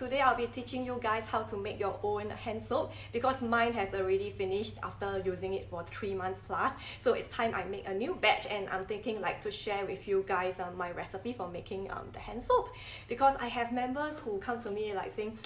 today I'll be teaching you guys how to make your own hand soap because mine has already finished after using it for 3 months plus. So it's time I make a new batch, and I'm thinking like to share with you guys my recipe for making the hand soap, because I have members who come to me like saying,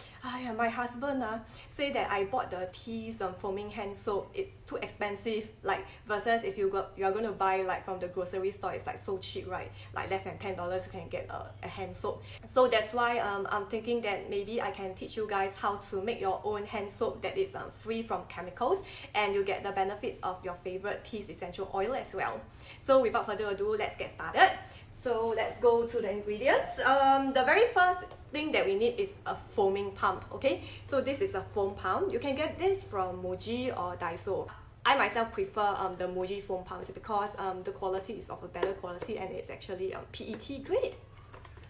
my husband say that I bought the Thieves Foaming Hand Soap, it's too expensive, like versus if you're going to buy like from the grocery store, it's like so cheap, right? Like less than $10 you can get a hand soap. So that's why I'm thinking that maybe I can teach you guys how to make your own hand soap that is free from chemicals, and you get the benefits of your favorite Thieves essential oil as well. So without further ado, let's get started. So let's go to the ingredients. The very first thing that we need is a foaming pump. Okay, so this is a foam pump. You can get this from Muji or Daiso. I myself prefer the Muji foam pumps because the quality is of a better quality, and it's actually PET grade.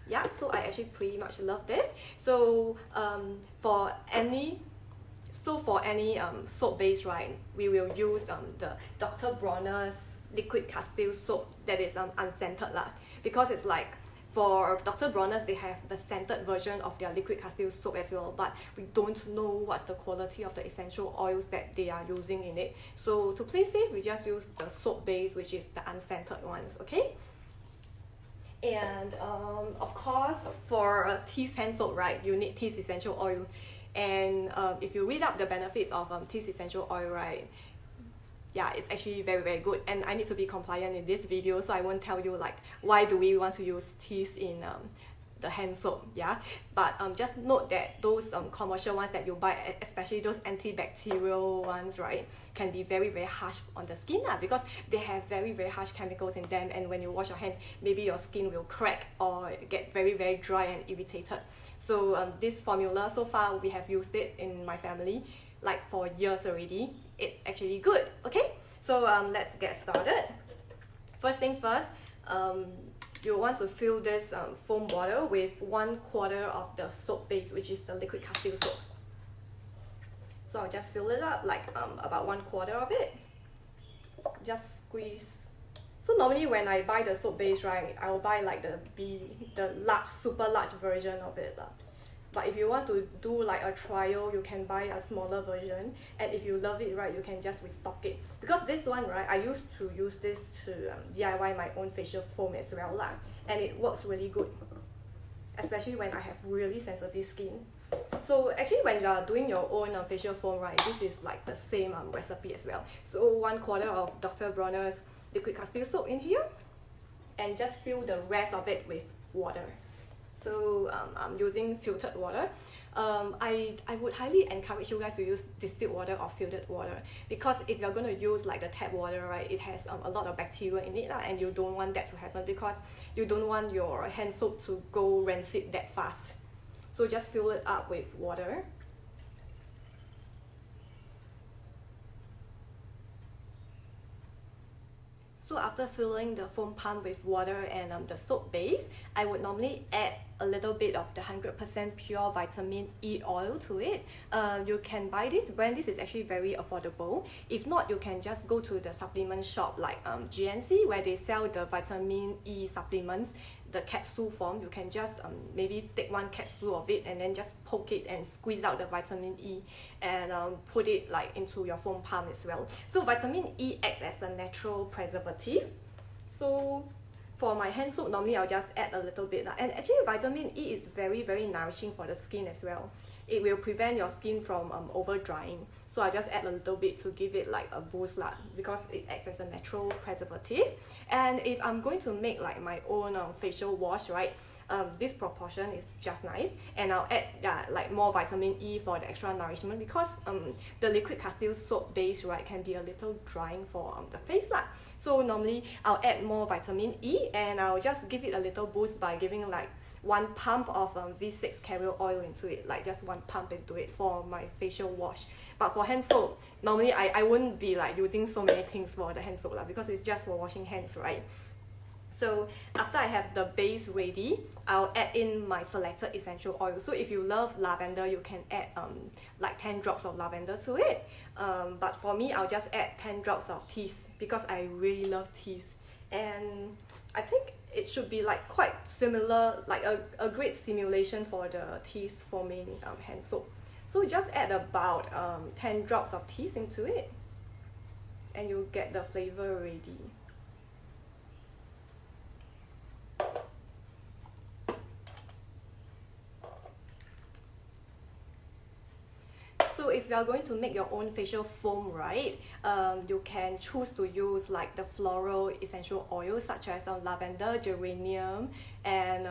Yeah, so I actually pretty much love this. So for any soap base, right, we will use the Dr. Bronner's liquid castile soap that is unscented lah, because it's like for Dr. Bronner's they have the scented version of their liquid castile soap as well, but we don't know what's the quality of the essential oils that they are using in it. So to play safe, we just use the soap base, which is the unscented ones, okay? And of course, for Thieves hand soap, right, you need Thieves essential oil. And if you read up the benefits of Thieves essential oil, right, yeah, it's actually very, very good. And I need to be compliant in this video, so I won't tell you like why do we want to use Thieves in the hand soap, yeah. But just note that those commercial ones that you buy, especially those antibacterial ones, right, can be very, very harsh on the skin because they have very, very harsh chemicals in them, and when you wash your hands, maybe your skin will crack or get very, very dry and irritated. So this formula, so far we have used it in my family like for years already. It's actually good, okay? So let's get started. First things first, you want to fill this foam bottle with 1/4 of the soap base, which is the liquid castile soap. So I'll just fill it up like about 1/4 of it. Just squeeze. So normally when I buy the soap base, right, I will buy like the large, super large version of it. But if you want to do like a trial, you can buy a smaller version, and if you love it, right, you can just restock it. Because this one, right, I used to use this to DIY my own facial foam as well lah, and it works really good, especially when I have really sensitive skin. So actually when you are doing your own facial foam, right, this is like the same recipe as well. So 1/4 of Dr. Bronner's liquid castile soap in here, and just fill the rest of it with water. So I'm using filtered water. I would highly encourage you guys to use distilled water or filtered water, because if you're going to use like the tap water, right, it has a lot of bacteria in it and you don't want that to happen, because you don't want your hand soap to go rancid that fast. So just fill it up with water. So after filling the foam pump with water and the soap base, I would normally add a little bit of the 100% pure vitamin E oil to it. You can buy this brand. This is actually very affordable. If not, you can just go to the supplement shop like GNC, where they sell the vitamin E supplements, the capsule form. You can just maybe take 1 capsule of it and then just poke it and squeeze out the vitamin E and put it like into your foam pump as well. So vitamin E acts as a natural preservative. So for my hand soap, normally I'll just add a little bit, and actually vitamin E is very, very nourishing for the skin as well. It will prevent your skin from over drying. So I just add a little bit to give it like a boost lah, because it acts as a natural preservative. And if I'm going to make like my own facial wash, right, this proportion is just nice, and I'll add like more vitamin E for the extra nourishment, because the liquid castile soap base, right, can be a little drying for the face lah. So normally I'll add more vitamin E, and I'll just give it a little boost by giving like 1 pump of V6 carrier oil into it, like just 1 pump into it for my facial wash. But for hand soap, normally I wouldn't be like using so many things for the hand soap lah, because it's just for washing hands, right? So after I have the base ready, I'll add in my selected essential oil. So if you love lavender, you can add like 10 drops of lavender to it. But for me, I'll just add 10 drops of Thieves, because I really love Thieves. And I think it should be like quite similar, like a great simulation for the Thieves Foaming Hand Soap. So just add about 10 drops of teas into it, and you'll get the flavor ready. So if you are going to make your own facial foam, right, you can choose to use like the floral essential oils such as lavender, geranium, and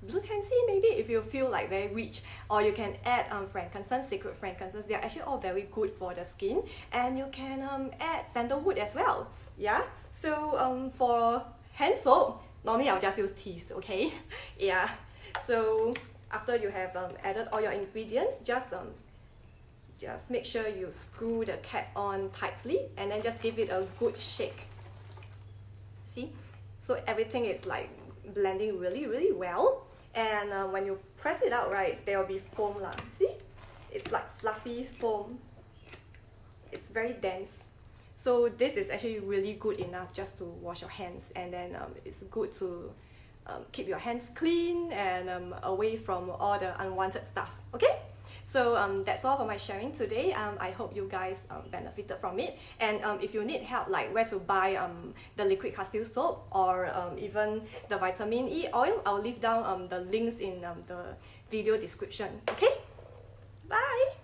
blue tansy maybe if you feel like very rich. Or you can add frankincense, sacred frankincense. They are actually all very good for the skin. And you can add sandalwood as well. Yeah. So for hand soap, normally I'll just use teas. Okay. Yeah. So after you have added all your ingredients, just make sure you screw the cap on tightly and then just give it a good shake. See? So everything is like blending really well. And when you press it out, right, there will be foam lah. See? It's like fluffy foam. It's very dense. So this is actually really good enough just to wash your hands, and then it's good to keep your hands clean and away from all the unwanted stuff. Okay? So that's all for my sharing today. I hope you guys benefited from it. And if you need help like where to buy the liquid castile soap or even the vitamin E oil, I'll leave down the links in the video description. Okay? Bye!